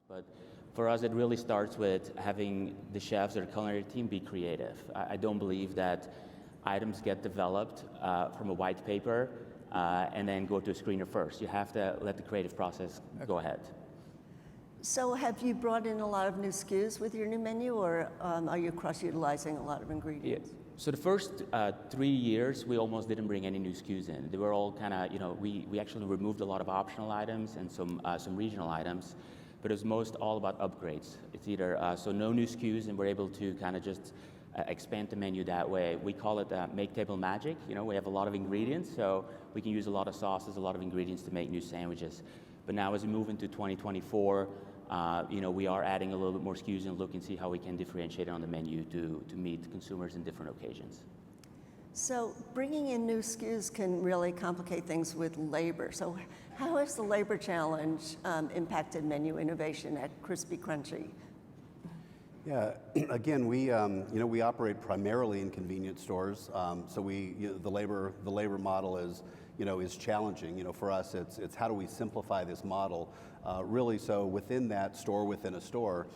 But for us, it really starts with having the chefs or the culinary team be creative. I don't believe that items get developed from a white paper and then go to a screener first. You have to let the creative process go ahead. So have you brought in a lot of new SKUs with your new menu, or are you cross-utilizing a lot of ingredients? Yeah. So the first 3 years, we almost didn't bring any new SKUs in. They were all kind of, we actually removed a lot of optional items and some regional items, but it was most all about upgrades. It's either, so no new SKUs, and we're able to kind of just expand the menu that way. We call it make table magic. We have a lot of ingredients, so we can use a lot of sauces, a lot of ingredients to make new sandwiches. But now as we move into 2024, we are adding a little bit more SKUs and look and see how we can differentiate on the menu to meet consumers in different occasions. So bringing in new SKUs can really complicate things with labor. So how has the labor challenge impacted menu innovation at Krispy Krunchy? Yeah, again, we operate primarily in convenience stores, so the labor model is challenging. For us, it's how do we simplify this model, really. So within that store, within a store,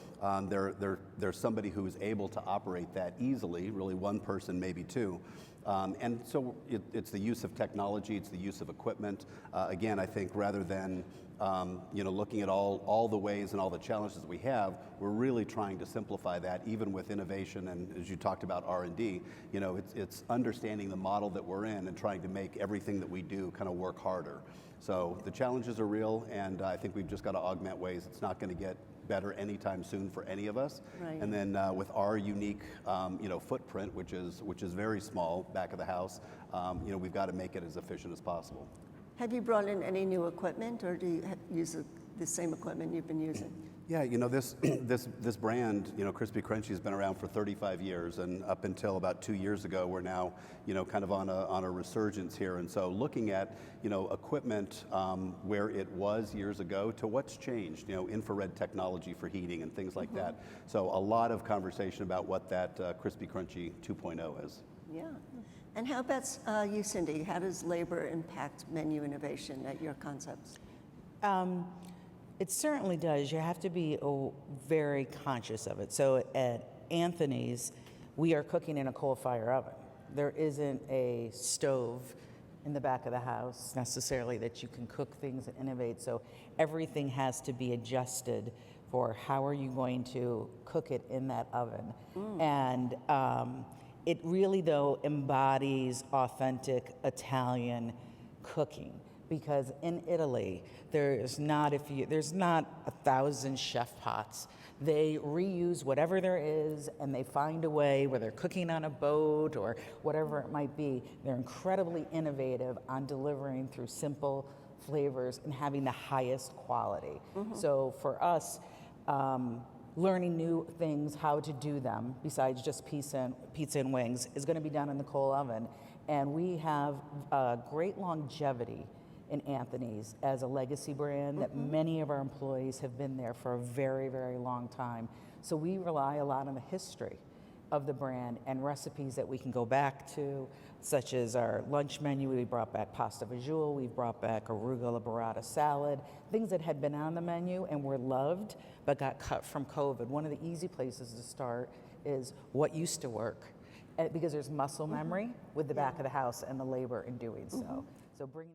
there's somebody who is able to operate that easily. Really, one person, maybe two. And so it's the use of technology, it's the use of equipment. Again, I think rather than looking at all the ways and all the challenges we have, we're really trying to simplify that, even with innovation. And as you talked about R&D, it's understanding the model that we're in and trying to make everything that we do kind of work harder. So the challenges are real, and I think we've just got to augment ways. It's not going to get better anytime soon for any of us. Right. And then with our unique footprint, which is very small, back of the house, we've got to make it as efficient as possible. Have you brought in any new equipment, or do you use the same equipment you've been using? Yeah, this brand, Krispy Krunchy, has been around for 35 years, and up until about 2 years ago, we're now, kind of on a resurgence here. And so, looking at, equipment where it was years ago to what's changed, infrared technology for heating and things like that. So, a lot of conversation about what that Krispy Krunchy 2.0 is. Yeah. And how about you, Cindy? How does labor impact menu innovation at your concepts? It certainly does. You have to be very conscious of it. So at Anthony's, we are cooking in a coal fire oven. There isn't a stove in the back of the house necessarily that you can cook things and innovate. So everything has to be adjusted for how are you going to cook it in that oven. And it really, though, embodies authentic Italian cooking, because in Italy, there's not 1,000 chef pots. They reuse whatever there is, and they find a way, whether they're cooking on a boat or whatever it might be. They're incredibly innovative on delivering through simple flavors and having the highest quality. So for us, learning new things, how to do them, besides just pizza and wings, is going to be done in the coal oven. And we have great longevity in Anthony's as a legacy brand, that many of our employees have been there for a very, very long time. So we rely a lot on the history of the brand and recipes that we can go back to, such as our lunch menu. We brought back pasta fagioli, we brought back arugula burrata salad, things that had been on the menu and were loved but got cut from COVID. One of the easy places to start is what used to work, because there's muscle memory with the back of the house and the labor in doing so. So bringing